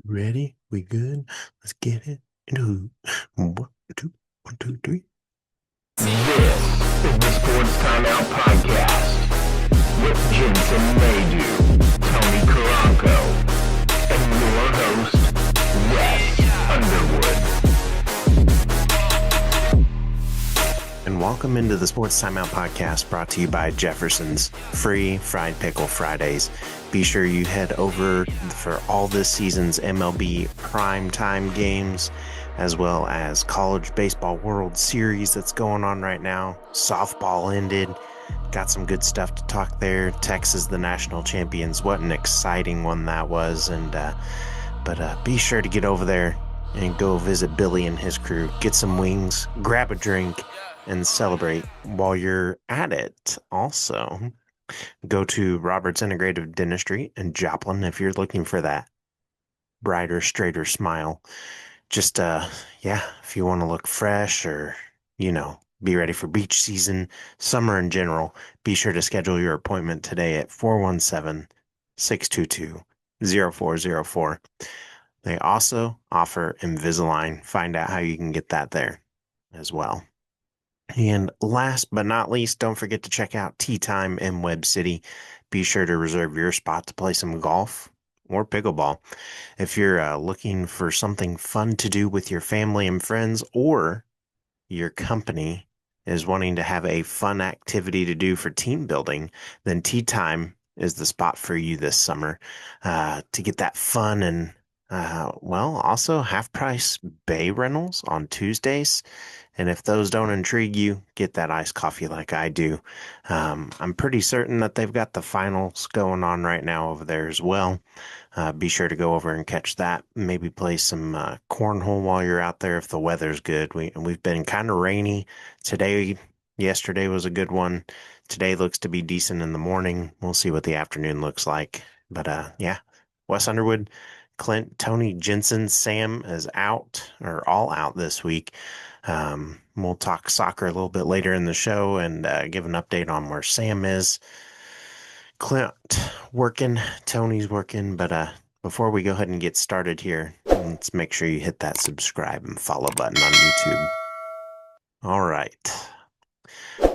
Ready? We good? Let's get it. One, two, one, two, three. This is the Sports Timeout Podcast with Jensen Maydew, Tony Caranco, and your host, Wes Underwood. And welcome into the Sports Timeout Podcast brought to you by Jeffersons. Free Fried Pickle Fridays. Be sure you head over for all this season's MLB primetime games, as well as College Baseball World Series that's going on right now. Softball ended. Got some good stuff to talk there. Texas, the national champions. What an exciting one that was. But be sure to get over there and go visit Billy and his crew. Get some wings, grab a drink, and celebrate while you're at it. Also, go to Robert's Integrative Dentistry in Joplin if you're looking for that brighter, straighter smile. Just, if you want to look fresh or, be ready for beach season, summer in general, be sure to schedule your appointment today at 417-622-0404. They also offer Invisalign. Find out how you can get that there as well. And last but not least, don't forget to check out TeeTime in Webb City. Be sure to reserve your spot to play some golf or pickleball. If you're looking for something fun to do with your family and friends, or your company is wanting to have a fun activity to do for team building, then TeeTime is the spot for you this summer to get that fun and also half price bay rentals on Tuesdays. And if those don't intrigue you, get that iced coffee like I do. I'm pretty certain that they've got the finals going on right now over there as well. Be sure to go over and catch that. Maybe play some cornhole while you're out there if the weather's good. We've been kind of rainy today. Yesterday was a good one. Today looks to be decent in the morning. We'll see what the afternoon looks like. But Wes Underwood, Clint, Tony, Jensen, Sam is out or all out this week. We'll talk soccer a little bit later in the show and give an update on where Sam is. Clint working, Tony's working, but before we go ahead and get started here, let's make sure you hit that subscribe and follow button on YouTube. All right.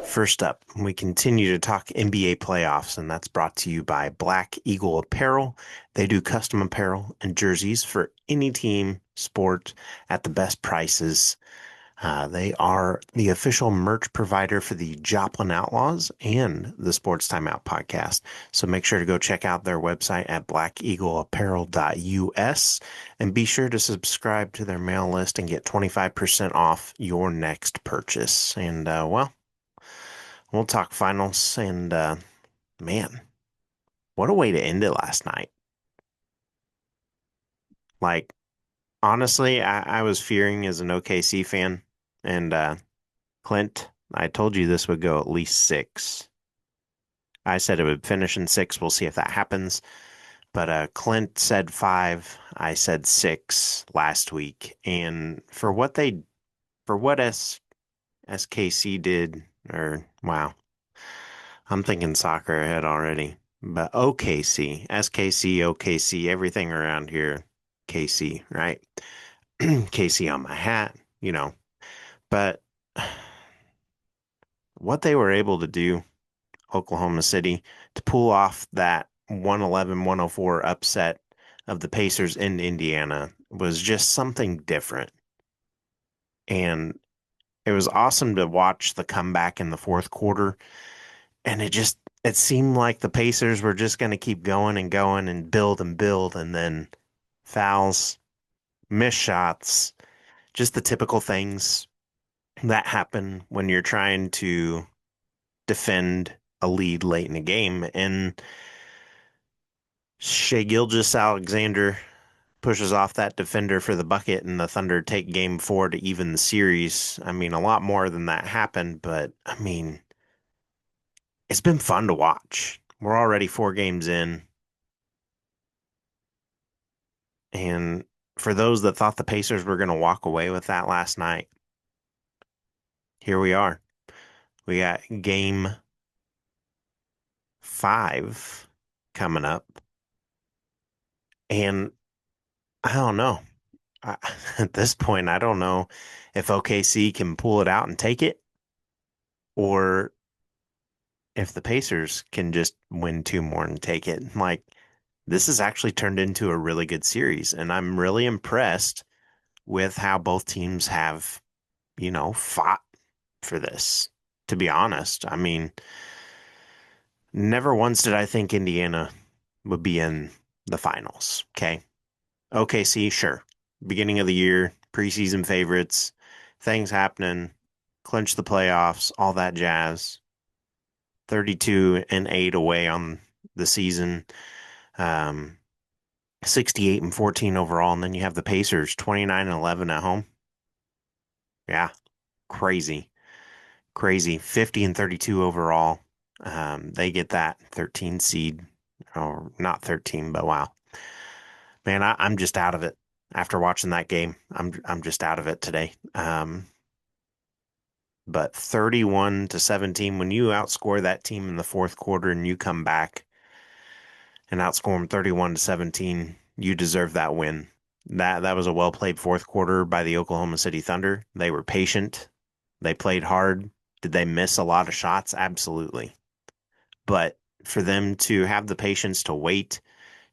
First up, we continue to talk NBA playoffs, and that's brought to you by Black Eagle Apparel. They do custom apparel and jerseys for any team, sport at the best prices. They are the official merch provider for the Joplin Outlaws and the Sports Timeout podcast. So make sure to go check out their website at blackeagleapparel.us and be sure to subscribe to their mail list and get 25% off your next purchase. And, we'll talk finals. And, man, what a way to end it last night. Like, honestly, I was fearing as an OKC fan. And, Clint, I told you this would go at least 6. I said it would finish in 6. We'll see if that happens. But Clint said 5. I said 6 last week. And for what SKC did, or wow, I'm thinking soccer ahead already. But OKC, SKC, OKC, everything around here, KC, right? KC on my hat, But what they were able to do, Oklahoma City, to pull off that 111-104 upset of the Pacers in Indiana was just something different. And it was awesome to watch the comeback in the fourth quarter. And it seemed like the Pacers were just going to keep going and going and build, and then fouls, missed shots, just the typical things that happen when you're trying to defend a lead late in the game. And Shea Gilgeous-Alexander pushes off that defender for the bucket, and the Thunder take game 4 to even the series. I mean, a lot more than that happened, but I mean, it's been fun to watch. We're already 4 games in. And for those that thought the Pacers were going to walk away with that last night, here we are. We got game 5 coming up. And I don't know. I, at this point, I don't know if OKC can pull it out and take it, or if the Pacers can just win two more and take it. Like, this has actually turned into a really good series, and I'm really impressed with how both teams have, fought for this, to be honest. I mean, never once did I think Indiana would be in the finals. Okay. OKC, sure. Beginning of the year, preseason favorites, things happening, clinch the playoffs, all that jazz. 32-8 away on the season. 68-14 overall. And then you have the Pacers 29-11 at home. Yeah, crazy. Crazy. 50-32 overall. They get that 13 seed, or not 13, but wow. Man, I'm just out of it after watching that game. I'm just out of it today. But 31-17, when you outscore that team in the fourth quarter and you come back and outscore them 31-17, you deserve that win. That was a well played fourth quarter by the Oklahoma City Thunder. They were patient. They played hard. Did they miss a lot of shots? Absolutely. But for them to have the patience to wait,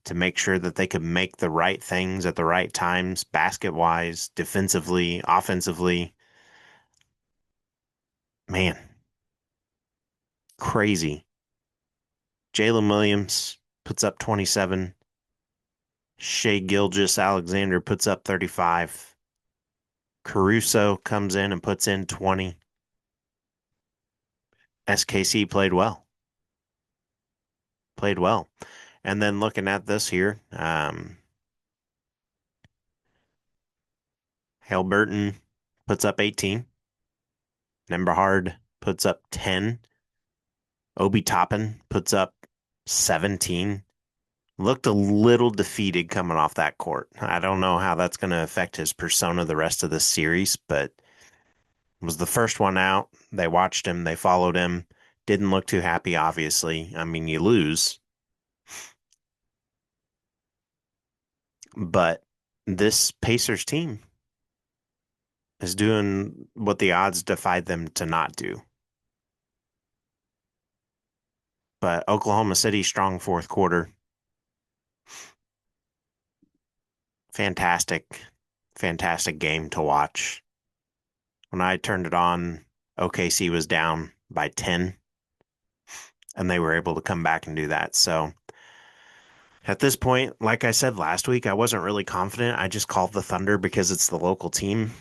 to make sure that they could make the right things at the right times, basket wise, defensively, offensively, man, crazy. Jalen Williams puts up 27. Shea Gilgis Alexander puts up 35. Caruso comes in and puts in 20. SKC played well. Played well. And then looking at this here, Burton puts up 18. Nemberhard puts up 10. Obi Toppin puts up 17. Looked a little defeated coming off that court. I don't know how that's going to affect his persona the rest of this series, but was the first one out. They watched him, they followed him. Didn't look too happy, obviously. I mean, you lose, but this Pacers team is doing what the odds defied them to not do. But Oklahoma City, strong fourth quarter. Fantastic, fantastic game to watch. When I turned it on, OKC was down by 10, and they were able to come back and do that. So at this point, like I said last week, I wasn't really confident. I just called the Thunder because it's the local team.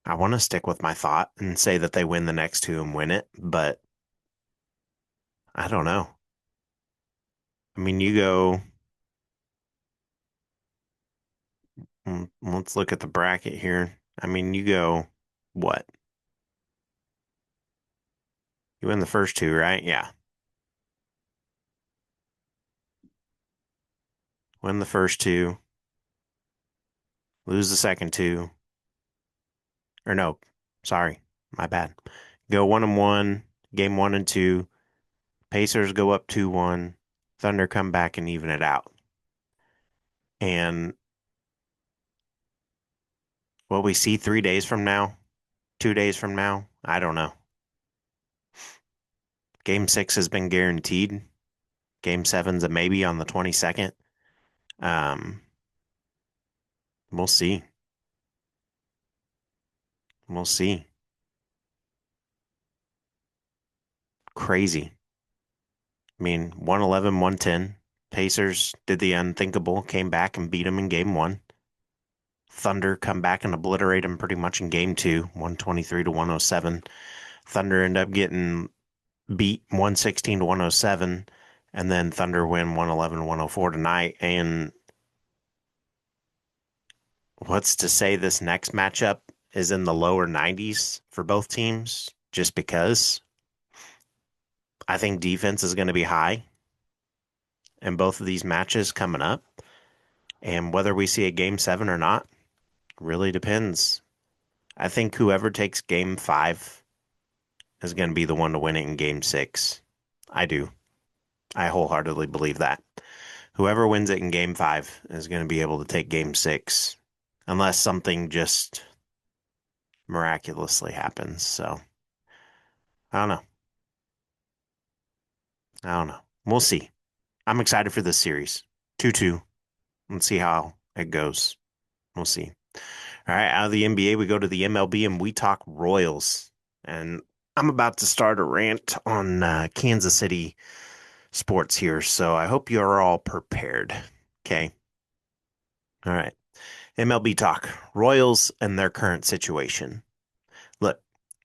I want to stick with my thought and say that they win the next two and win it, but I don't know. I mean, you go, let's look at the bracket here. I mean, you go, what? You win the first two, right? Yeah. Win the first two, lose the second two. Or no, sorry, my bad. Go 1-1, game 1 and 2. Pacers go up 2-1. Thunder come back and even it out. And what we see 3 days from now, 2 days from now, I don't know. Game 6 has been guaranteed. Game 7's a maybe on the 22nd. Um, we'll see. We'll see. Crazy. I mean, 111, 110. Pacers did the unthinkable, came back and beat them in game 1. Thunder come back and obliterate them pretty much in game 2, 123-107. Thunder end up getting beat 116-107, and then Thunder win 111-104 tonight. And what's to say this next matchup is in the lower 90s for both teams? Just because I think defense is going to be high in both of these matches coming up. And whether we see a game 7 or not really depends. I think whoever takes game 5 is going to be the one to win it in game 6. I do. I wholeheartedly believe that. Whoever wins it in game 5 is going to be able to take game 6, unless something just miraculously happens. So I don't know. I don't know. We'll see. I'm excited for this series. 2-2. Let's see how it goes. We'll see. All right, out of the NBA, we go to the MLB and we talk Royals. And I'm about to start a rant on Kansas City sports here, so I hope you're all prepared. Okay. All right. MLB talk. Royals and their current situation. Look,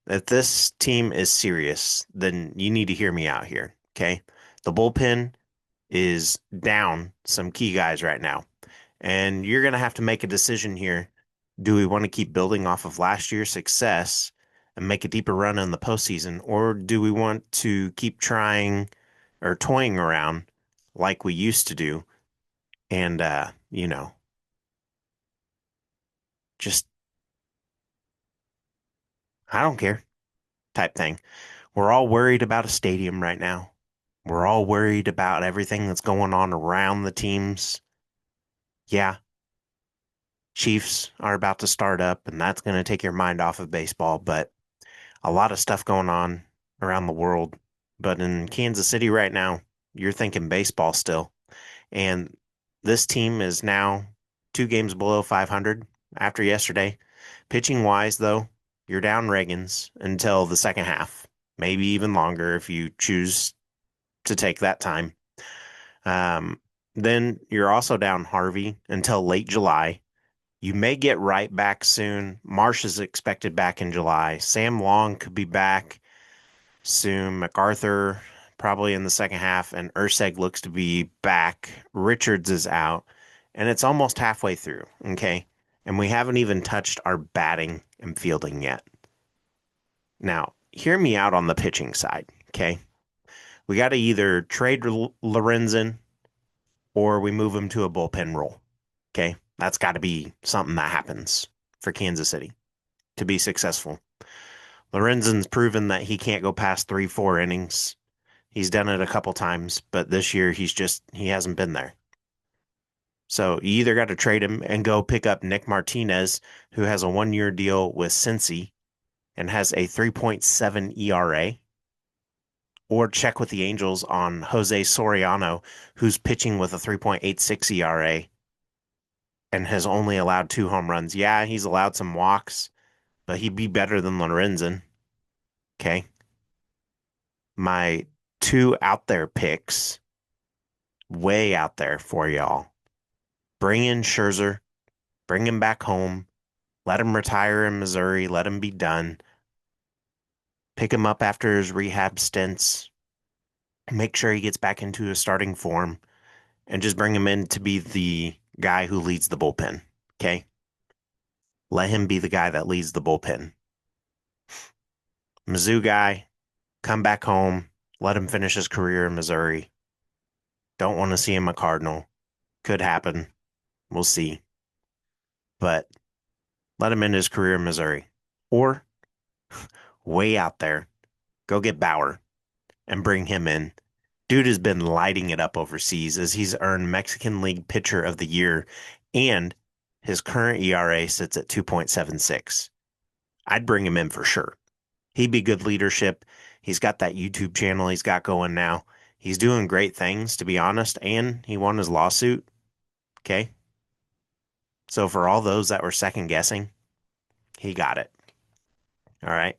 if this team is serious, then you need to hear me out here. Okay. The bullpen is down some key guys right now. And you're going to have to make a decision here. Do we want to keep building off of last year's success and make a deeper run in the postseason? Or do we want to keep trying or toying around like we used to do and, just, I don't care type thing? We're all worried about a stadium right now. We're all worried about everything that's going on around the teams. Yeah, Chiefs are about to start up, and that's going to take your mind off of baseball, but a lot of stuff going on around the world. But in Kansas City right now, you're thinking baseball still. And this team is now 2 games below 500 after yesterday. Pitching wise, though, you're down Reagans until the second half, maybe even longer if you choose to take that time. Then you're also down Harvey until late July. You may get right back soon. Marsh is expected back in July. Sam Long could be back soon. MacArthur probably in the second half, and Urseg looks to be back. Richards is out, and it's almost halfway through. Okay. And we haven't even touched our batting and fielding yet. Now, hear me out on the pitching side. Okay. We got to either trade Lorenzen or we move him to a bullpen role. Okay. That's got to be something that happens for Kansas City to be successful. Lorenzen's proven that he can't go past 3-4 innings. He's done it a couple times, but this year he hasn't been there. So you either got to trade him and go pick up Nick Martinez, who has a 1-year deal with Cincy and has a 3.7 ERA, or check with the Angels on Jose Soriano, who's pitching with a 3.86 ERA and has only allowed 2 home runs. Yeah, he's allowed some walks, but he'd be better than Lorenzen. Okay. My 2 out there picks, way out there for y'all. Bring in Scherzer, bring him back home, let him retire in Missouri, let him be done. Pick him up after his rehab stints, make sure he gets back into his starting form, and just bring him in to be the guy who leads the bullpen. Okay? Let him be the guy that leads the bullpen. Mizzou guy, come back home, let him finish his career in Missouri. Don't want to see him a Cardinal. Could happen. We'll see. But let him end his career in Missouri. Or way out there, go get Bauer and bring him in. Dude has been lighting it up overseas as he's earned Mexican League Pitcher of the Year, and his current ERA sits at 2.76. I'd bring him in for sure. He'd be good leadership. He's got that YouTube channel he's got going now. He's doing great things, to be honest, and he won his lawsuit. Okay. So for all those that were second guessing, he got it. All right.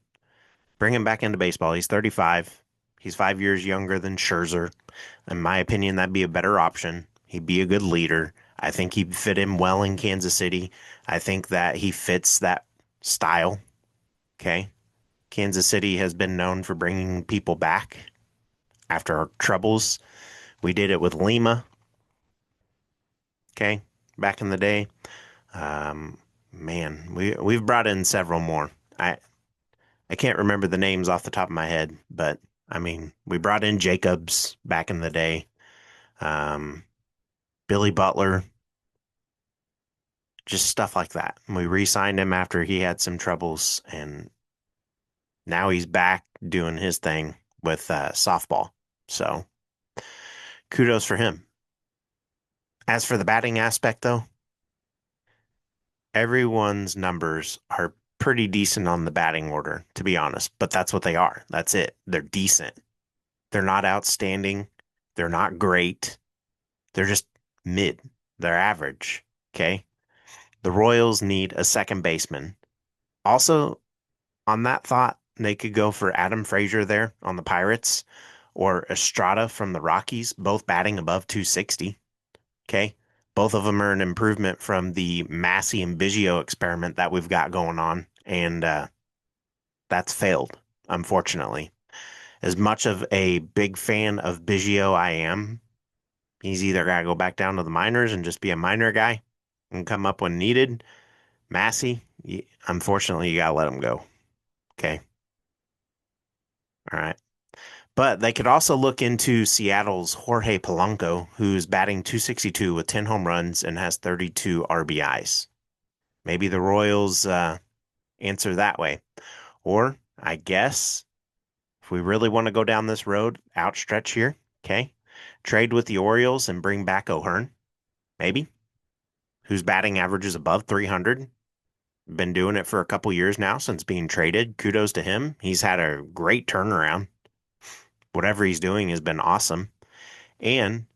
Bring him back into baseball. He's 35. He's 5 years younger than Scherzer. In my opinion, that'd be a better option. He'd be a good leader. I think he'd fit in well in Kansas City. I think that he fits that style. Okay. Kansas City has been known for bringing people back after our troubles. We did it with Lima. Okay. Back in the day. Man, we've brought in several more. I can't remember the names off the top of my head, but I mean, we brought in Jacobs back in the day. Billy Butler, just stuff like that. We re-signed him after he had some troubles, and now he's back doing his thing with softball. So kudos for him. As for the batting aspect, though, everyone's numbers are pretty decent on the batting order, to be honest, but that's what they are. That's it. They're decent. They're not outstanding. They're not great. They're just mid. They're average. Okay. The Royals need a second baseman. Also, on that thought, they could go for Adam Frazier there on the Pirates or Estrada from the Rockies, both batting above 260. Okay. Both of them are an improvement from the Massey and Biggio experiment that we've got going on. And that's failed, unfortunately. As much of a big fan of Biggio I am, he's either got to go back down to the minors and just be a minor guy and come up when needed. Massey, unfortunately, you got to let him go. Okay. All right. But they could also look into Seattle's Jorge Polanco, who's batting 262 with 10 home runs and has 32 RBIs. Maybe the Royals answer that way. Or, I guess, if we really want to go down this road, outstretch here, okay, trade with the Orioles and bring back O'Hearn, maybe, whose batting average is above 300. Been doing it for a couple years now since being traded. Kudos to him. He's had a great turnaround. Whatever he's doing has been awesome. And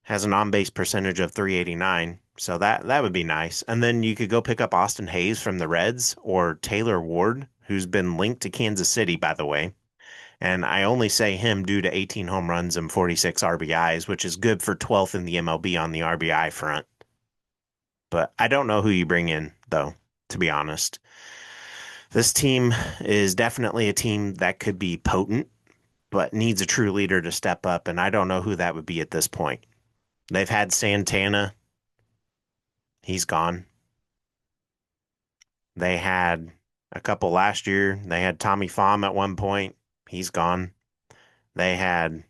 has an on-base percentage of 389. So that would be nice. And then you could go pick up Austin Hayes from the Reds or Taylor Ward, who's been linked to Kansas City, by the way. And I only say him due to 18 home runs and 46 RBIs, which is good for 12th in the MLB on the RBI front. But I don't know who you bring in, though, to be honest. This team is definitely a team that could be potent, but needs a true leader to step up. And I don't know who that would be at this point. They've had Santana. He's gone. They had a couple last year. They had Tommy Pham at one point. He's gone. They had,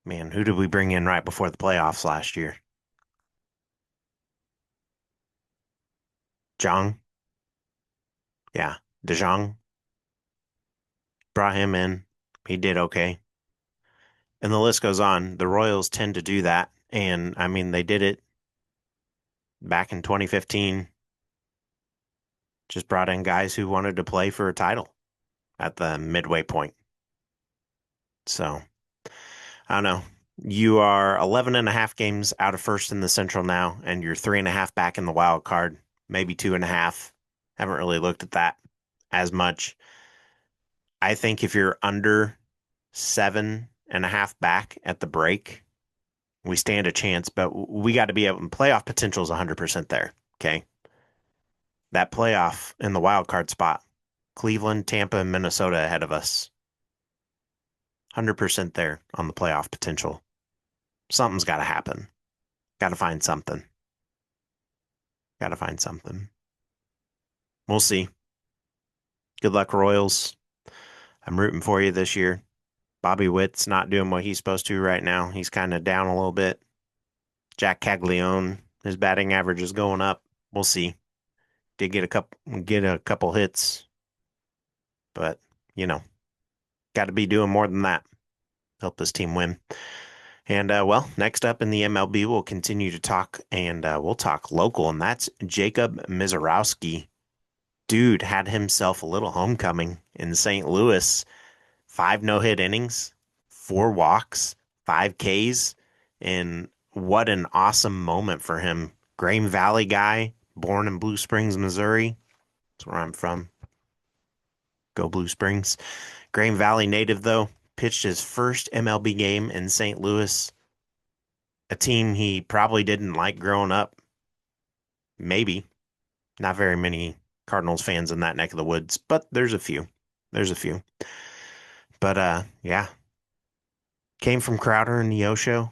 man, who did we bring in right before the playoffs last year? Jong. Yeah, DeJong. Brought him in. He did okay. And the list goes on. The Royals tend to do that. And I mean, they did it back in 2015. Just brought in guys who wanted to play for a title at the midway point. So I don't know. You are 11 and a half games out of first in the Central now, and you're 3.5 back in the wild card, maybe 2.5. Haven't really looked at that as much. I think if you're under 7.5 back at the break, we stand a chance, but we got to be able, playoff potential is 100% there. Okay. That playoff in the wild card spot, Cleveland, Tampa, and Minnesota ahead of us. 100% there on the playoff potential. Something's got to happen. Got to find something. Got to find something. We'll see. Good luck, Royals. I'm rooting for you this year. Bobby Witt's not doing what he's supposed to right now. He's kind of down a little bit. Jack Caglione, his batting average is going up. We'll see. Did get a couple hits, but got to be doing more than that. Help this team win. And well, next up in the MLB, we'll continue to talk, and we'll talk local, and that's Jacob Misiorowski. Dude had himself a little homecoming in St. Louis. 5 no-hit innings, 4 walks, 5 Ks, and what an awesome moment for him. Graham Valley guy, born in Blue Springs, Missouri. That's where I'm from. Go Blue Springs. Graham Valley native, though, pitched his first MLB game in St. Louis, a team he probably didn't like growing up. Maybe. Not very many Cardinals fans in that neck of the woods, but there's a few. There's a few. But yeah. Came from Crowder and Neosho.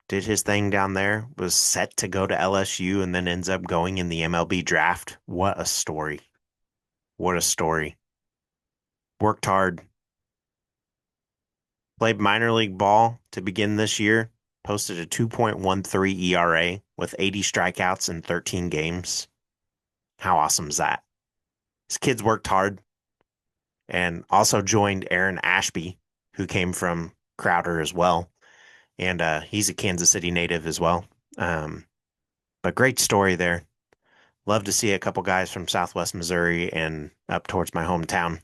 Did his thing down there. Was set to go to LSU and then ends up going in the MLB draft. What a story. What a story. Worked hard. Played minor league ball to begin this year. Posted a 2.13 ERA with 80 strikeouts in 13 games. How awesome is that? His kids worked hard and also joined Aaron Ashby, who came from Crowder as well. and he's a Kansas City native as well. Um, but great story there. Love to see a couple guys from Southwest Missouri and up towards my hometown.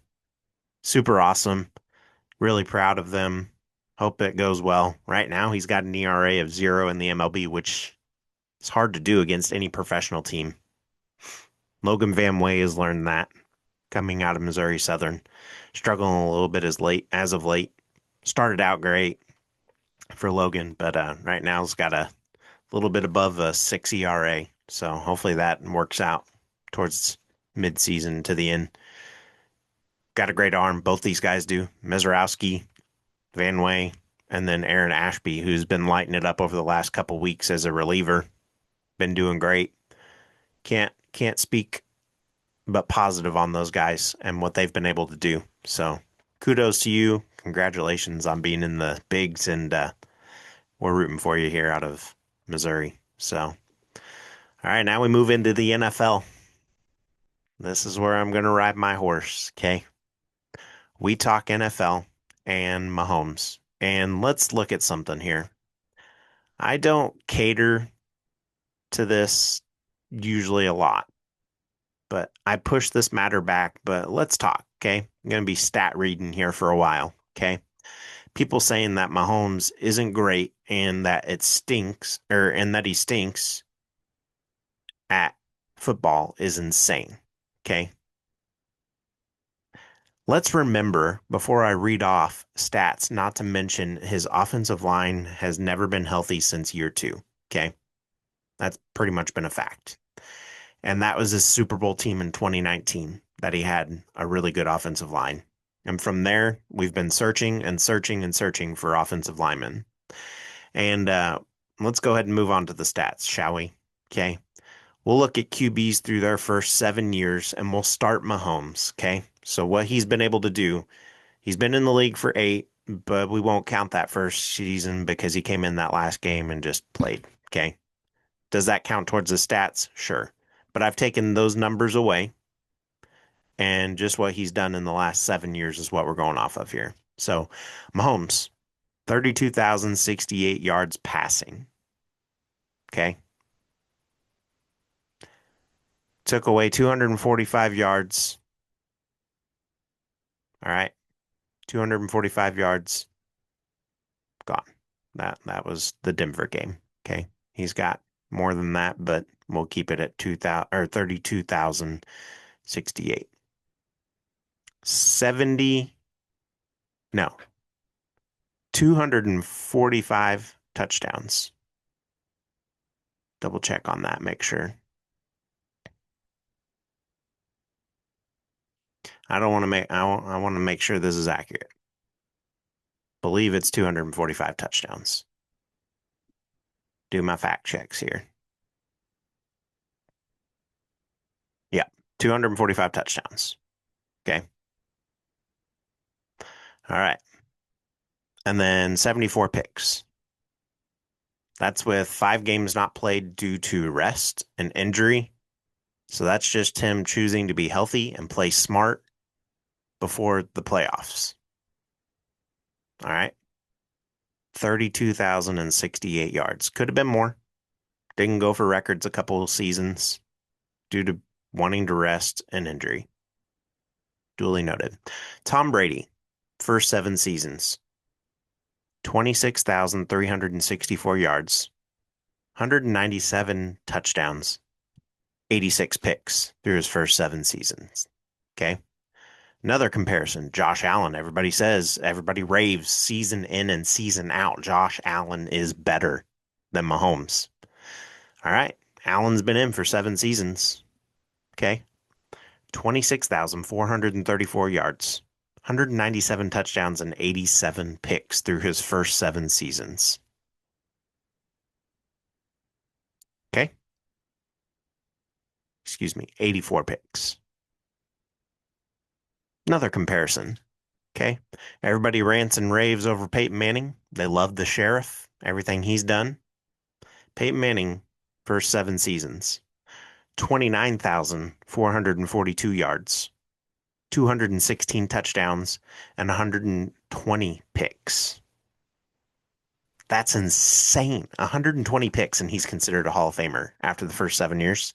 Super awesome. Really proud of them. Hope it goes well. Right now, he's got an ERA of 0 in the MLB, which is hard to do against any professional team. Logan Van Way has learned that coming out of Missouri Southern. Struggling a little bit as of late. Started out great for Logan, but right now he's got a little bit above a 6 ERA. So hopefully that works out towards mid-season to the end. Got a great arm. Both these guys do. Mezrowski, Van Way, and then Aaron Ashby, who's been lighting it up over the last couple weeks as a reliever. Been doing great. Can't speak but positive on those guys and what they've been able to do. So kudos to you. Congratulations on being in the bigs, and we're rooting for you here out of Missouri. So, all right, now we move into the NFL. This is where I'm going to ride my horse, okay? We talk NFL and Mahomes. And let's look at something here. I don't cater to this usually a lot, but I push this matter back. But let's talk, okay? I'm going to be stat reading here for a while, okay? People saying that Mahomes isn't great and that it stinks, and that he stinks at football is insane, okay? Let's remember before I read off stats, not to mention his offensive line has never been healthy since year 2, okay? That's pretty much been a fact. And that was his Super Bowl team in 2019 that he had a really good offensive line. And from there, we've been searching and searching and searching for offensive linemen. And let's go ahead and move on to the stats, shall we? Okay. We'll look at QBs through their first 7 years, and we'll start Mahomes, okay? So what he's been able to do, he's been in the league for 8, but we won't count that first season because he came in that last game and just played, okay? Does that count towards the stats? Sure. But I've taken those numbers away, and just what he's done in the last 7 years is what we're going off of here. So Mahomes, 32,068 yards passing, okay? Took away 245 yards. All right. 245 yards gone. That was the Denver game. Okay. He's got more than that, but we'll keep it at 2,000 or 32,068. 70 no. 245 touchdowns. Double check on that, make sure. I want to make sure this is accurate. Believe it's 245 touchdowns. Do my fact checks here. Yeah, 245 touchdowns. Okay. All right. And then 74 picks. That's with 5 games not played due to rest and injury. So that's just him choosing to be healthy and play smart before the playoffs. All right. 32,068 yards. Could have been more. Didn't go for records a couple of seasons due to wanting to rest and injury. Duly noted. Tom Brady, first 7 seasons. 26,364 yards. 197 touchdowns. 86 picks through his first 7 seasons. Okay. Another comparison, Josh Allen. Everybody raves season in and season out. Josh Allen is better than Mahomes. All right. Allen's been in for 7 seasons. Okay. 26,434 yards, 197 touchdowns, and 87 picks through his first 7 seasons. Okay. Excuse me, 84 picks. Another comparison. Okay. Everybody rants and raves over Peyton Manning. They love the sheriff, everything he's done. Peyton Manning, first 7 seasons, 29,442 yards, 216 touchdowns, and 120 picks. That's insane. 120 picks, and he's considered a Hall of Famer after the first 7 years.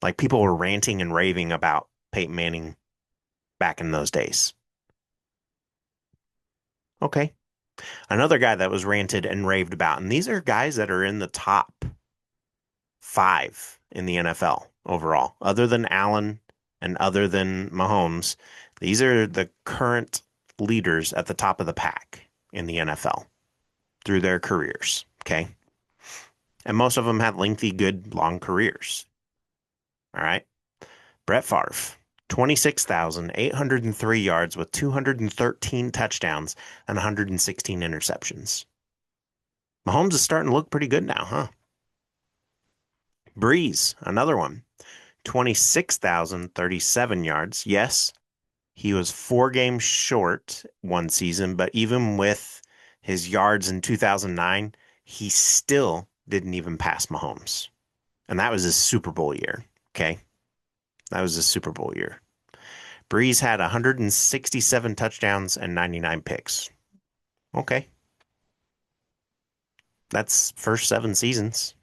Like people were ranting and raving about Peyton Manning back in those days. Okay. Another guy that was ranted and raved about, and these are guys that are in the top 5 in the NFL overall, other than Allen and other than Mahomes. These are the current leaders at the top of the pack in the NFL through their careers. Okay. And most of them had lengthy, good, long careers. All right. Brett Favre, 26,803 yards with 213 touchdowns and 116 interceptions. Mahomes is starting to look pretty good now, huh? Breeze, another one, 26,037 yards. Yes, he was 4 games short one season, but even with his yards in 2009, he still didn't even pass Mahomes. And that was his Super Bowl year. Okay. That was his Super Bowl year. Breeze had 167 touchdowns and 99 picks. Okay. That's first 7 seasons.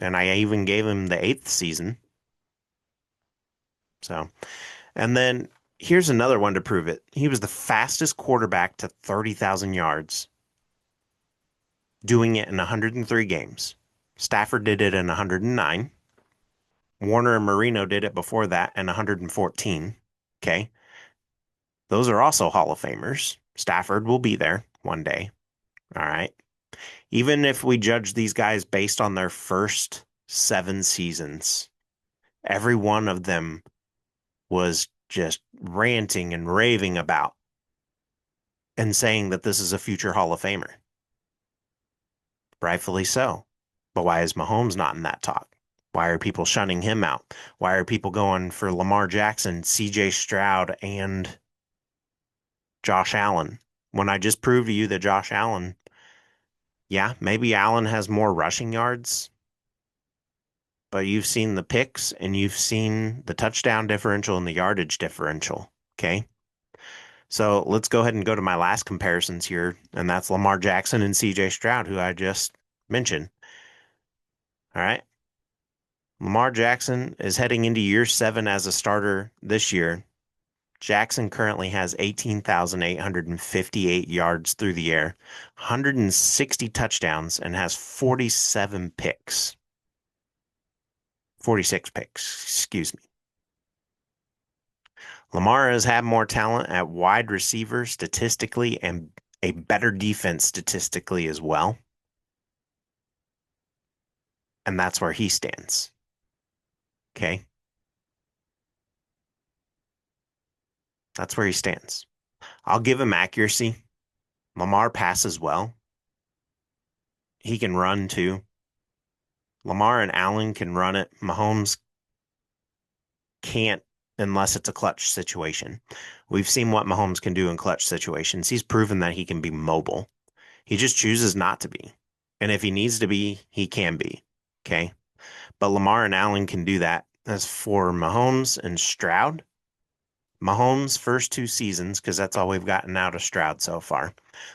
And I even gave him the 8th season. So, and then here's another one to prove it. He was the fastest quarterback to 30,000 yards, doing it in 103 games. Stafford did it in 109. Warner and Marino did it before that in 114. Okay. Those are also Hall of Famers. Stafford will be there one day. All right. Even if we judge these guys based on their first 7 seasons, every one of them was just ranting and raving about and saying that this is a future Hall of Famer. Rightfully so. But why is Mahomes not in that talk? Why are people shunning him out? Why are people going for Lamar Jackson, CJ Stroud, and Josh Allen? When I just proved to you that Josh Allen, yeah, maybe Allen has more rushing yards, but you've seen the picks and you've seen the touchdown differential and the yardage differential. Okay. So let's go ahead and go to my last comparisons here, and that's Lamar Jackson and CJ Stroud, who I just mentioned. All right. Lamar Jackson is heading into year 7 as a starter this year. Jackson currently has 18,858 yards through the air, 160 touchdowns, and has 47 picks. 46 picks, excuse me. Lamar has had more talent at wide receiver statistically and a better defense statistically as well. And that's where he stands. Okay. That's where he stands. I'll give him accuracy. Lamar passes well. He can run too. Lamar and Allen can run it. Mahomes can't unless it's a clutch situation. We've seen what Mahomes can do in clutch situations. He's proven that he can be mobile. He just chooses not to be. And if he needs to be, he can be. Okay. But Lamar and Allen can do that. As for Mahomes and Stroud, Mahomes' first 2 seasons, because that's all we've gotten out of Stroud so far.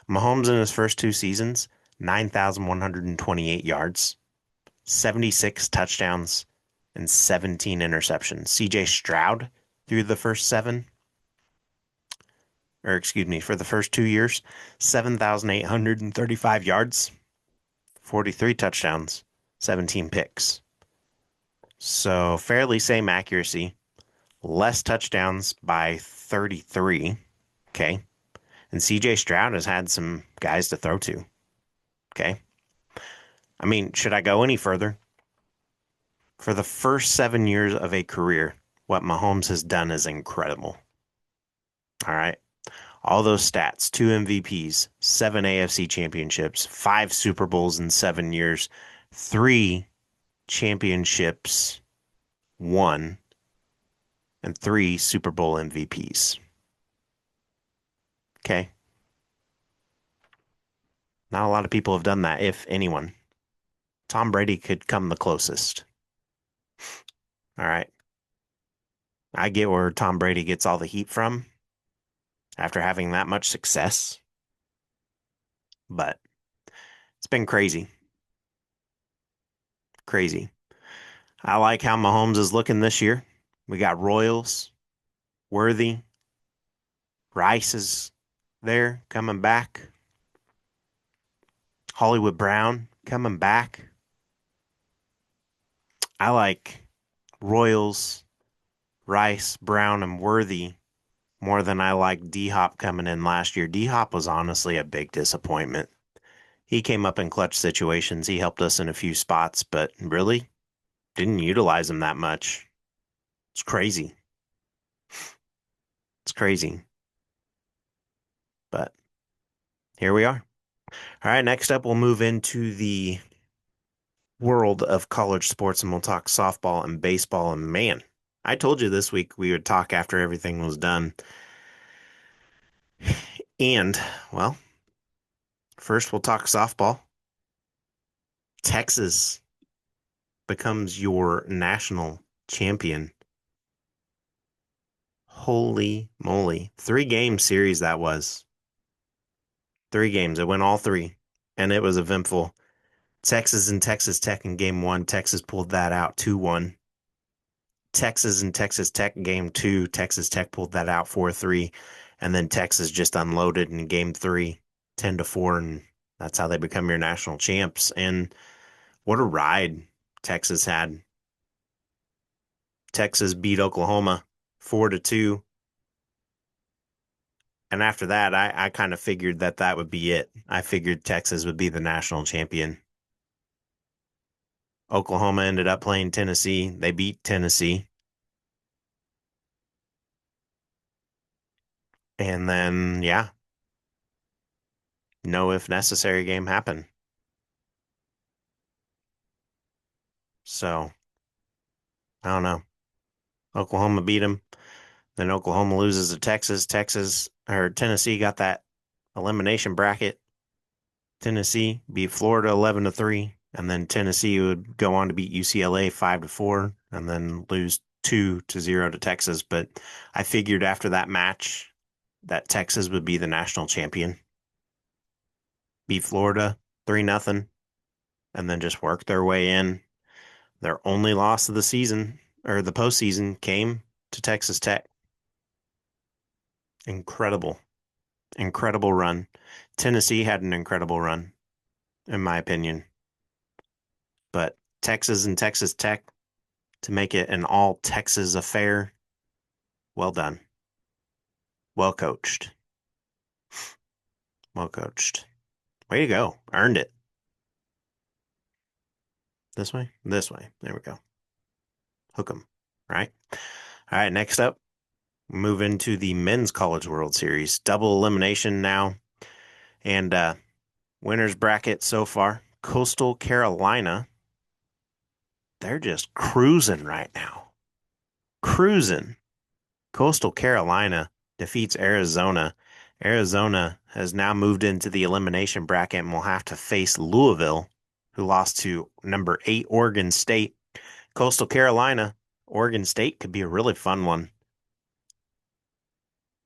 Mahomes in his first 2 seasons, 9,128 yards, 76 touchdowns, and 17 interceptions. CJ Stroud through the first 7, or excuse me, for the first 2 years, 7,835 yards, 43 touchdowns, 17 picks. So fairly same accuracy, less touchdowns by 33. Okay. And CJ Stroud has had some guys to throw to. Okay. I mean, should I go any further? For the first 7 years of a career, what Mahomes has done is incredible. All right. All those stats, 2 MVPs, 7 AFC championships, 5 Super Bowls in 7 years, 3 championships won, and 3 Super Bowl MVPs. Okay. Not a lot of people have done that, if anyone. Tom Brady could come the closest. All right. I get where Tom Brady gets all the heat from after having that much success. But It's been crazy. Crazy. I like how Mahomes is looking this year. We got Royals, Worthy, Rice is there coming back. Hollywood Brown coming back. I like Royals, Rice, Brown, and Worthy more than I like D-Hop coming in last year. D-Hop was honestly a big disappointment. He came up in clutch situations. He helped us in a few spots, but really didn't utilize him that much. It's crazy. It's crazy. But here we are. All right, next up, we'll move into the world of college sports and we'll talk softball and baseball. And man, I told you this week we would talk after everything was done. And, well, first we'll talk softball. Texas becomes your national champion. Holy moly. 3-game series that was. 3 games. It went all 3. And it was eventful. Texas and Texas Tech in game 1. Texas pulled that out 2-1. Texas and Texas Tech game 2. Texas Tech pulled that out 4-3. And then Texas just unloaded in game 3, 10-4. And that's how they become your national champs. And what a ride Texas had. Texas beat Oklahoma 4-2. And after that, I kind of figured that would be it. I figured Texas would be the national champion. Oklahoma ended up playing Tennessee. They beat Tennessee. And then, yeah, no if necessary game happened. So, I don't know. Oklahoma beat them. Then Oklahoma loses to Texas. Tennessee got that elimination bracket. Tennessee beat Florida 11-3. And then Tennessee would go on to beat UCLA 5-4 and then lose 2-0 to Texas. But I figured after that match that Texas would be the national champion. Beat Florida 3-0 and then just work their way in. Their only loss of the season or the postseason came to Texas Tech. Incredible run. Tennessee had an incredible run, in my opinion. But Texas and Texas Tech to make it an all Texas affair, well done. Well coached. Well coached. Way to go. Earned it. This way? This way. There we go. Hook 'em. Right? All right, next up, move into the Men's College World Series. Double elimination now. And winner's bracket so far. Coastal Carolina. They're just cruising right now. Cruising. Coastal Carolina defeats Arizona. Arizona has now moved into the elimination bracket and will have to face Louisville, who lost to number 8 Oregon State. Coastal Carolina, Oregon State could be a really fun one.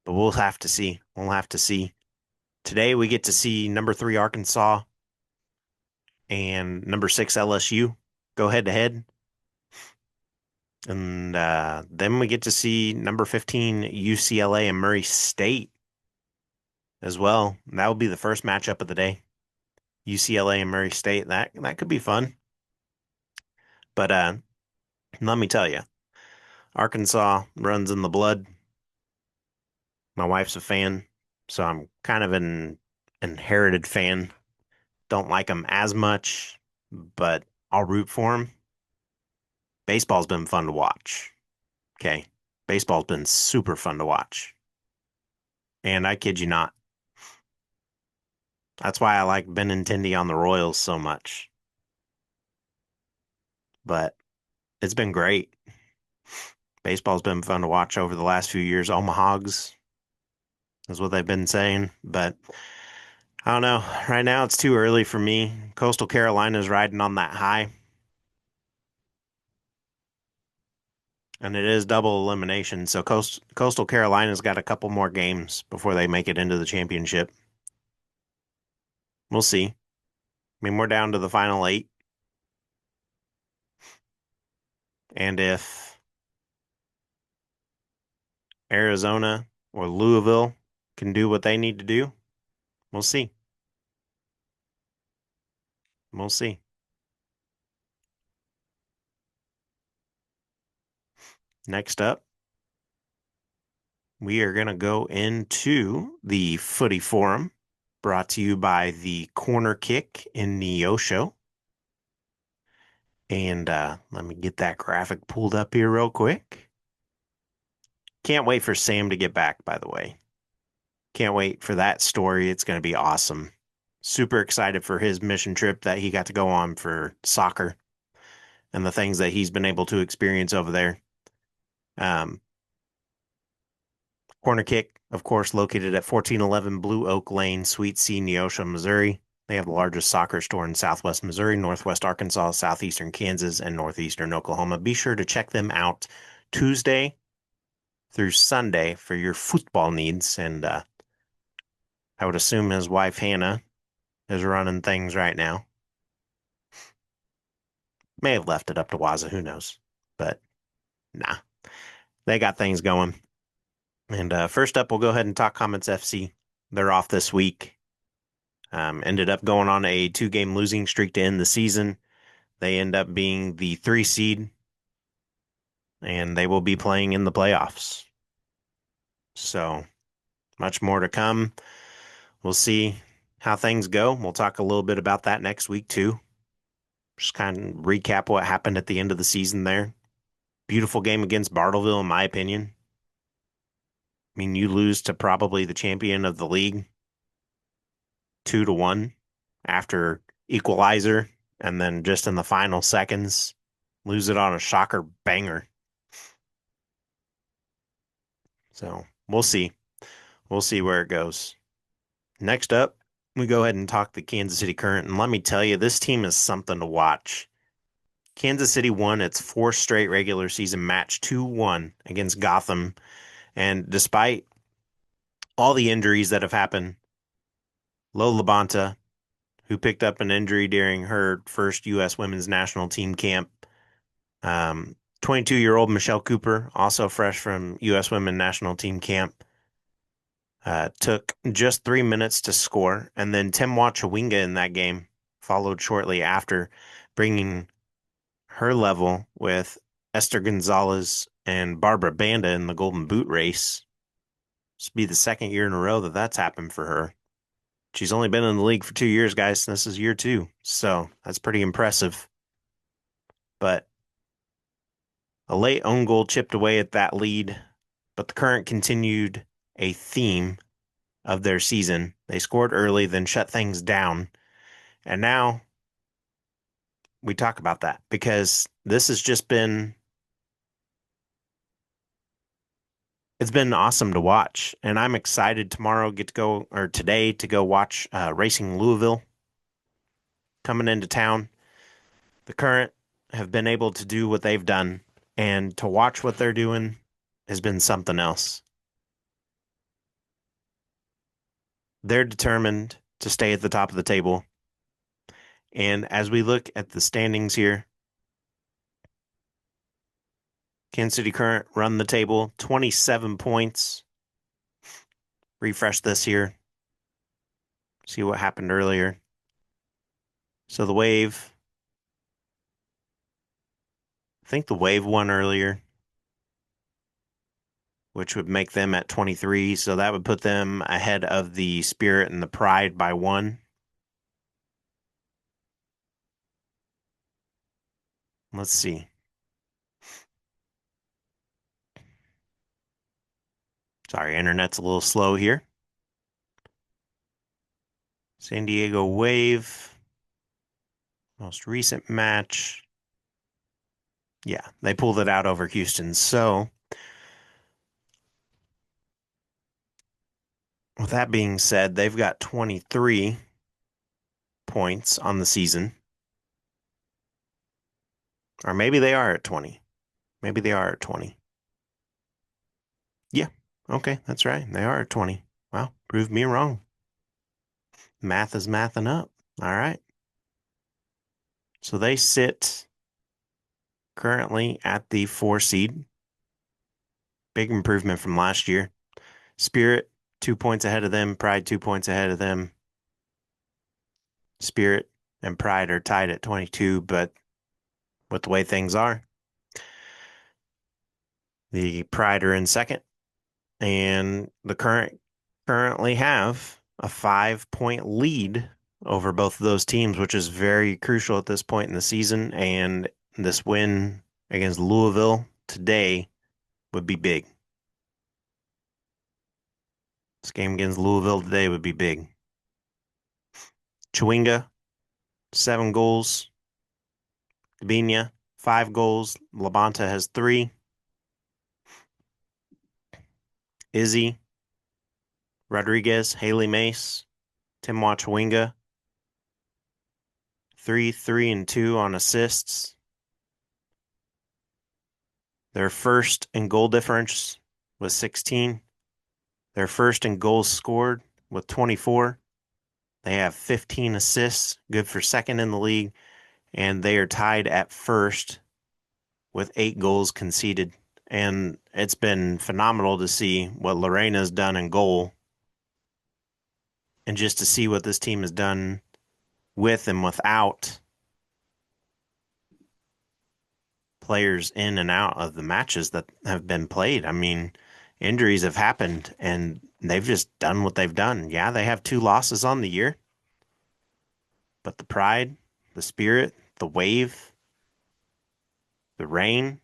But we'll have to see. We'll have to see. Today we get to see number 3 Arkansas and number 6 LSU go head to head. And then we get to see number 15 UCLA and Murray State as well. That will be the first matchup of the day. UCLA and Murray State. That could be fun. But let me tell you, Arkansas runs in the blood. My wife's a fan, so I'm kind of an inherited fan. Don't like them as much, but I'll root for them. Baseball's been fun to watch. Okay. Baseball's been super fun to watch. And I kid you not. That's why I like Benintendi on the Royals so much. But it's been great. Baseball's been fun to watch over the last few years. Omahogs is what they've been saying. But I don't know. Right now, it's too early for me. Coastal Carolina's riding on that high. And it is double elimination. So Coastal Carolina's got a couple more games before they make it into the championship. We'll see. mean, we're down to the final 8. And if Arizona or Louisville can do what they need to do, we'll see. We'll see. Next up, we are going to go into the Footy Forum, brought to you by the Corner Kick in Neosho. And let me get that graphic pulled up here real quick. Can't wait for Sam to get back, by the way. Can't wait for that story. It's going to be awesome. Super excited for his mission trip that he got to go on for soccer and the things that he's been able to experience over there. Corner Kick, of course, located at 1411 Blue Oak Lane, Suite C, Neosho, Missouri. They have the largest soccer store in Southwest Missouri, Northwest Arkansas, Southeastern Kansas, and Northeastern Oklahoma. Be sure to check them out Tuesday through Sunday for your football needs. And I would assume his wife, Hannah, is running things right now. May have left it up to Waza, who knows? But nah, they got things going. And first up, we'll go ahead and talk Comets FC. They're off this week. Ended up going on a 2-game losing streak to end the season. They end up being the 3 seed, and they will be playing in the playoffs. So much more to come. We'll see how things go. We'll talk a little bit about that next week too. Just kind of recap what happened at the end of the season there. Beautiful game against Bartleville, in my opinion. I mean, you lose to probably the champion of the league 2-1 after equalizer, and then just in the final seconds, lose it on a shocker banger. So we'll see. We'll see where it goes. Next up, we go ahead and talk the Kansas City Current. And let me tell you, this team is something to watch. Kansas City won its 4th straight regular season match 2-1 against Gotham. And despite all the injuries that have happened, Lo LaBonta, who picked up an injury during her first U.S. women's national team camp, 22-year-old Michelle Cooper, also fresh from U.S. women's national team camp, took just 3 minutes to score. And then Temwa Chawinga in that game followed shortly after, bringing her level with Esther Gonzalez and Barbara Banda in the Golden Boot race. This will be the 2nd year in a row that that's happened for her. She's only been in the league for 2 years, guys. This is year 2. So that's pretty impressive. But a late own goal chipped away at that lead. But the Current continued a theme of their season. They scored early, then shut things down. And now we talk about that because this has just been, it's been awesome to watch. And I'm excited today to go watch Racing Louisville coming into town. The Current have been able to do what they've done, and to watch what they're doing has been something else. They're determined to stay at the top of the table. And as we look at the standings here, Kansas City Current run the table, 27 points. Refresh this here. See what happened earlier. So the Wave, I think the Wave won earlier, which would make them at 23. So that would put them ahead of the Spirit and the Pride by 1. Let's see. Sorry, internet's a little slow here. San Diego Wave, most recent match. Yeah, they pulled it out over Houston. So with that being said, they've got 23 points on the season. Or maybe they are at 20. Maybe they are at 20. Yeah, okay, that's right. They are at 20. Wow, proved me wrong. Math is mathing up. All right. So they sit currently at the 4 seed. Big improvement from last year. Spirit, 2 points ahead of them. Pride, 2 points ahead of them. Spirit and Pride are tied at 22, but with the way things are, the Pride are in second, and the currently have a 5-point lead over both of those teams, which is very crucial at this point in the season. And this win against Louisville today would be big. This game against Louisville today would be big. Chewinga, 7 goals. Gabinia, 5 goals. Labonta has 3. Izzy, Rodriguez, Haley Mace, Tim Chewinga, 3, 3, and 2 on assists. Their first in goal difference was 16. Their first in goals scored with 24. They have 15 assists, good for second in the league, and they are tied at first with 8 goals conceded. And it's been phenomenal to see what Lorena's done in goal, and just to see what this team has done with and without players in and out of the matches that have been played. I mean, injuries have happened and they've just done what they've done. Yeah, they have 2 losses on the year, but the Pride, the Spirit, the Wave, the Rain,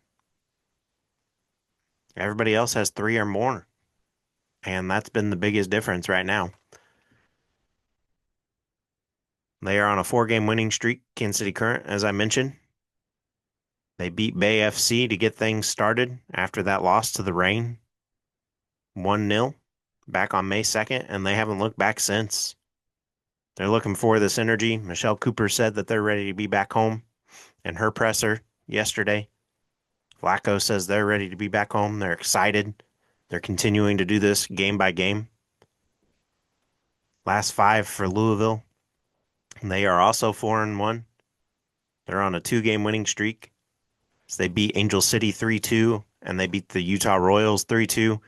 everybody else has 3 or more. And that's been the biggest difference right now. They are on a 4-game winning streak, Kansas City Current, as I mentioned. They beat Bay FC to get things started after that loss to the Rain, 1-0, back on May 2nd, and they haven't looked back since. They're looking for this energy. Michelle Cooper said that they're ready to be back home in her presser yesterday. Flacco says they're ready to be back home. They're excited. They're continuing to do this game by game. Last 5 for Louisville. They are also 4-1. They're on a 2-game winning streak. So they beat Angel City 3-2, and they beat the Utah Royals 3-2.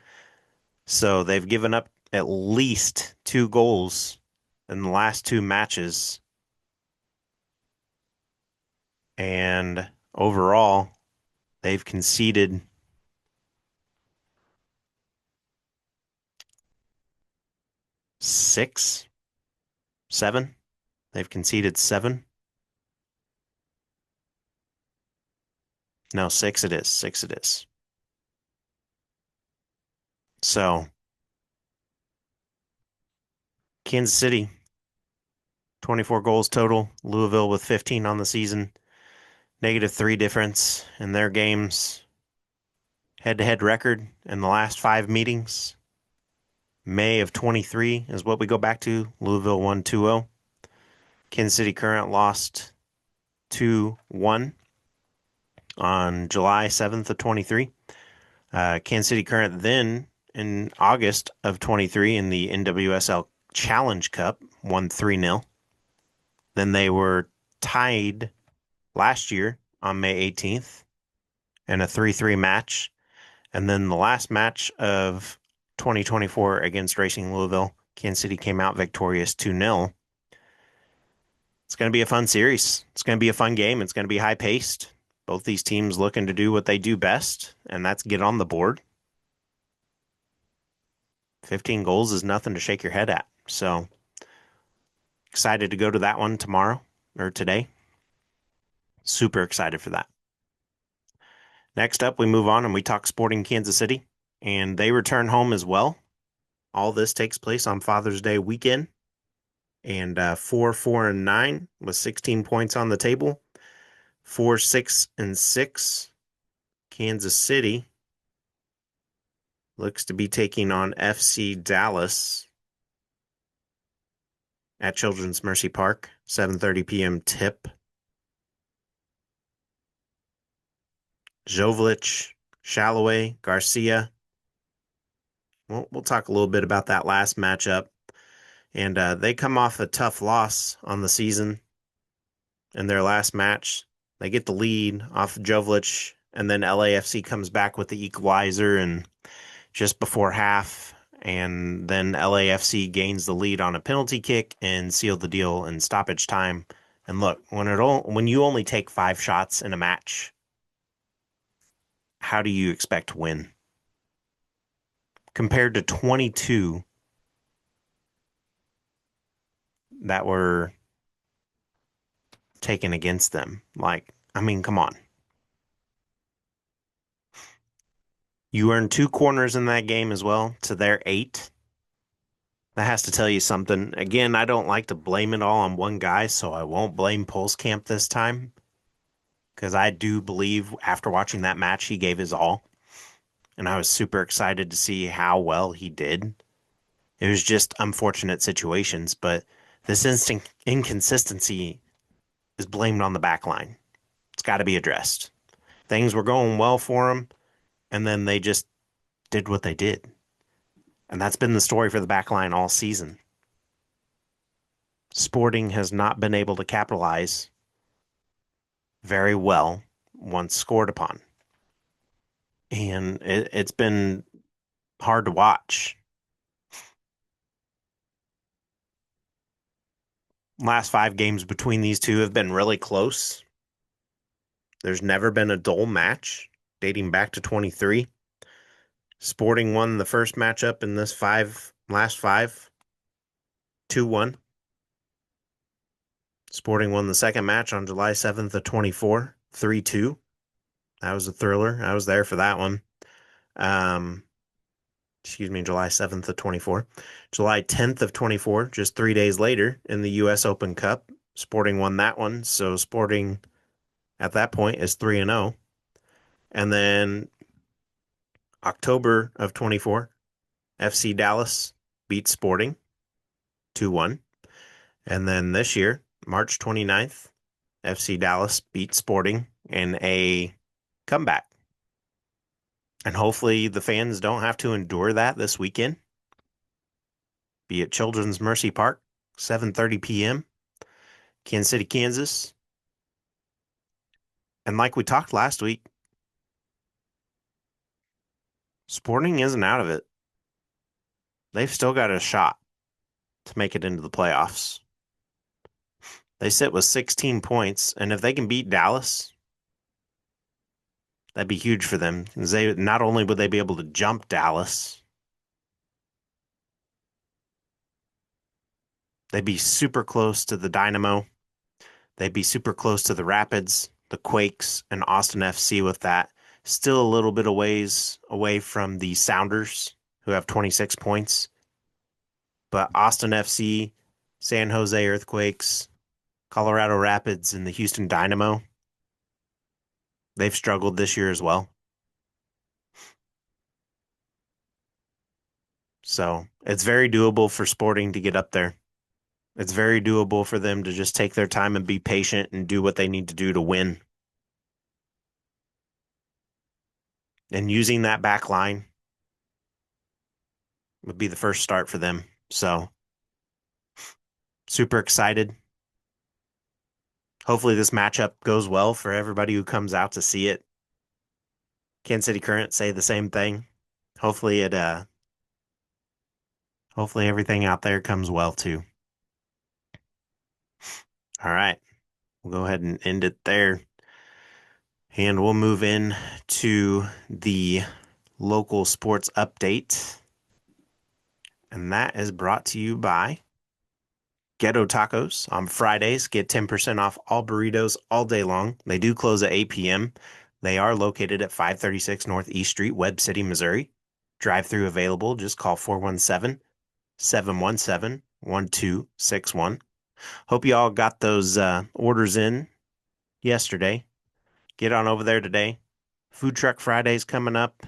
So they've given up at least 2 goals in the last 2 matches. And overall, they've conceded 6, 7. They've conceded 7. No, 6 it is. 6 it is. So, Kansas City, 24 goals total. Louisville with 15 on the season. -3 difference in their games. Head-to-head record in the last 5 meetings. May of 23 is what we go back to. Louisville won 2-0. Kansas City Current lost 2-1 on July 7th of 23. Kansas City Current then in August of 23 in the NWSL Challenge Cup won 3-0. Then they were tied last year on May 18th in a 3-3 match. And then the last match of 2024 against Racing Louisville, Kansas City came out victorious 2-0. It's going to be a fun series. It's going to be a fun game. It's going to be high paced. Both these teams looking to do what they do best, and that's get on the board. 15 goals is nothing to shake your head at. So excited to go to that one tomorrow or today. Super excited for that. Next up, we move on and we talk Sporting Kansas City, and they return home as well. All this takes place on Father's Day weekend. And 4-4-9 with 16 points on the table. 4-6-6. Kansas City looks to be taking on FC Dallas at Children's Mercy Park, 7:30 p.m. tip. Jovelich, Shalloway, Garcia. We'll talk a little bit about that last matchup. And they come off a tough loss on the season in their last match. They get the lead off of Jovic, and then LAFC comes back with the equalizer and just before half, and then LAFC gains the lead on a penalty kick and sealed the deal in stoppage time. And look, when you only take 5 shots in a match, how do you expect to win? Compared to 22 that were taken against them. Like, I mean, come on. You earned 2 corners in that game as well to their 8. That has to tell you something. Again, I don't like to blame it all on one guy, so I won't blame Camp this time. Because I do believe after watching that match, he gave his all. And I was super excited to see how well he did. It was just unfortunate situations, but this instinct inconsistency is blamed on the back line. It's got to be addressed. Things were going well for him, and then they just did what they did. And that's been the story for the back line all season. Sporting has not been able to capitalize very well once scored upon. And it's been hard to watch. Last 5 games between these two have been really close. There's never been a dull match dating back to 23. Sporting won the first matchup in this last 5, 2-1. Sporting won the second match on July 7th of 24, 3-2. That was a thriller. I was there for that one. July 7th of 24. July 10th of 24, just 3 days later in the U.S. Open Cup, Sporting won that one. So Sporting at that point is 3-0. And then October of 24, FC Dallas beat Sporting 2-1. And then this year, March 29th, FC Dallas beat Sporting in a comeback. And hopefully the fans don't have to endure that this weekend. Be at Children's Mercy Park, 7:30 p.m., Kansas City, Kansas. And like we talked last week, Sporting isn't out of it. They've still got a shot to make it into the playoffs. They sit with 16 points, and if they can beat Dallas, that'd be huge for them. Not only would they be able to jump Dallas, they'd be super close to the Dynamo. They'd be super close to the Rapids, the Quakes, and Austin FC with that. Still a little bit of ways away from the Sounders, who have 26 points. But Austin FC, San Jose Earthquakes, Colorado Rapids, and the Houston Dynamo, they've struggled this year as well. So it's very doable for Sporting to get up there. It's very doable for them to just take their time and be patient and do what they need to do to win. And using that back line would be the first start for them. So super excited. Hopefully this matchup goes well for everybody who comes out to see it. Kansas City Current say the same thing. Hopefully everything out there comes well too. All right. We'll go ahead and end it there. And we'll move in to the local sports update. And that is brought to you by Ghetto Tacos. On Fridays, get 10% off all burritos all day long. They do close at 8 p.m. They are located at 536 Northeast Street, Webb City, Missouri. Drive-through available. Just call 417-717-1261. Hope you all got those orders in yesterday. Get on over there today. Food Truck Fridays coming up.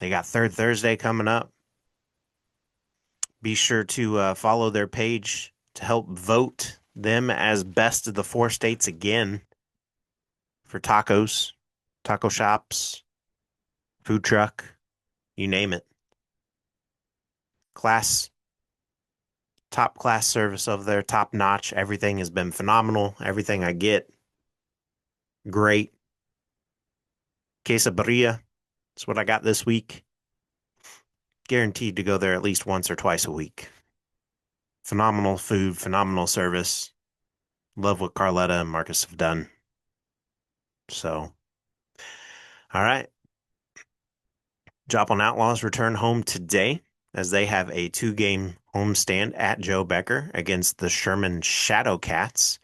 They got Third Thursday coming up. Be sure to follow their page to help vote them as best of the 4 states again for tacos, taco shops, food truck, you name it. Class Top class service over there, top notch. Everything has been phenomenal. Everything I get, great. Quesadilla, that's what I got this week. Guaranteed to go there at least once or twice a week. Phenomenal food, phenomenal service. Love what Carletta and Marcus have done. So, all right. Joplin Outlaws return home today as they have a 2-game homestand at Joe Becker against the Sherman Shadowcats.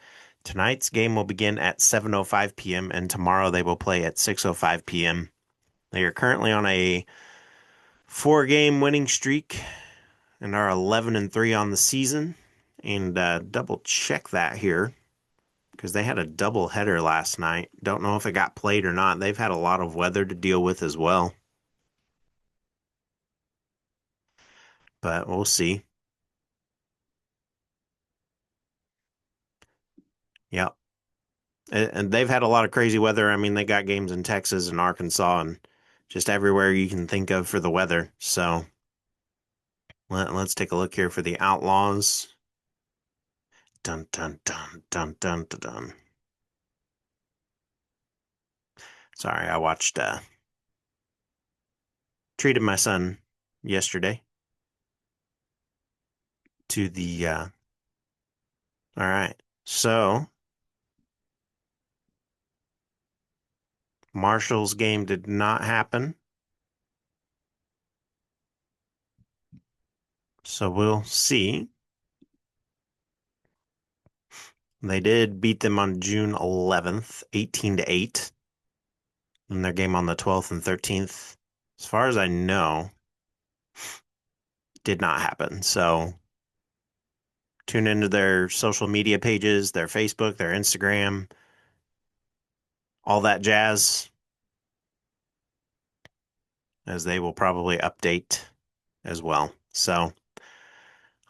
Tonight's game will begin at 7:05 p.m. and tomorrow they will play at 6:05 p.m. They are currently on a 4-game winning streak and are 11-3 on the season. And double check that here because they had a double header last night. Don't know if it got played or not. They've had a lot of weather to deal with as well. But we'll see. Yep. And they've had a lot of crazy weather. I mean, they got games in Texas and Arkansas and just everywhere you can think of for the weather. So let's take a look here for the Outlaws. Dun, dun, dun, dun, dun, dun, dun. Sorry, I watched, treated my son yesterday to the, all right. So Marshall's game did not happen. So we'll see. They did beat them on June 11th, 18-8. In their game on the 12th and 13th. As far as I know, did not happen. So tune into their social media pages, their Facebook, their Instagram, all that jazz, as they will probably update as well. So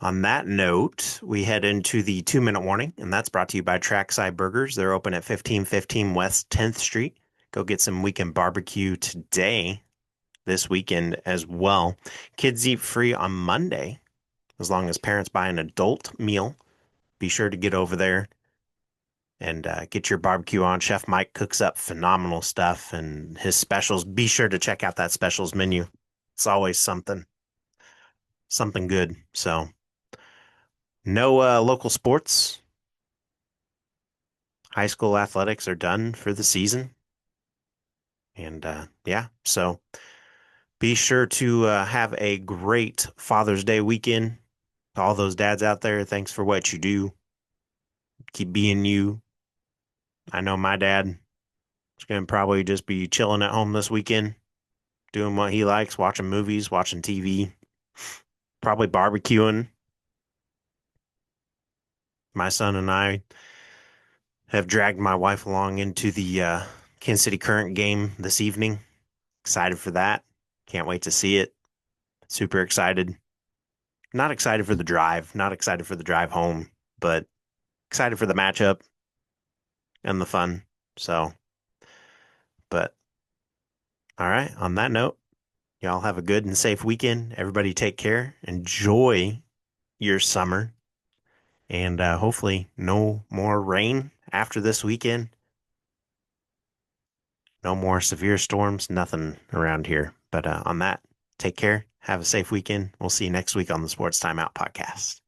on that note, we head into the 2-minute warning, and that's brought to you by Trackside Burgers. They're open at 1515 West 10th Street. Go get some weekend barbecue today, this weekend as well. Kids eat free on Monday, as long as parents buy an adult meal. Be sure to get over there and get your barbecue on. Chef Mike cooks up phenomenal stuff and his specials. Be sure to check out that specials menu. It's always something good. So no local sports. High school athletics are done for the season. And yeah, so be sure to have a great Father's Day weekend. To all those dads out there, thanks for what you do. Keep being you. I know my dad is going to probably just be chilling at home this weekend, doing what he likes, watching movies, watching TV, probably barbecuing. My son and I have dragged my wife along into the Kansas City Current game this evening. Excited for that. Can't wait to see it. Super excited. Not excited for the drive, not excited for the drive home, but excited for the matchup and the fun. So, but all right, on that note, y'all have a good and safe weekend. Everybody take care. Enjoy your summer. And hopefully no more rain after this weekend. No more severe storms, nothing around here. But on that, take care. Have a safe weekend. We'll see you next week on the Sports Timeout podcast.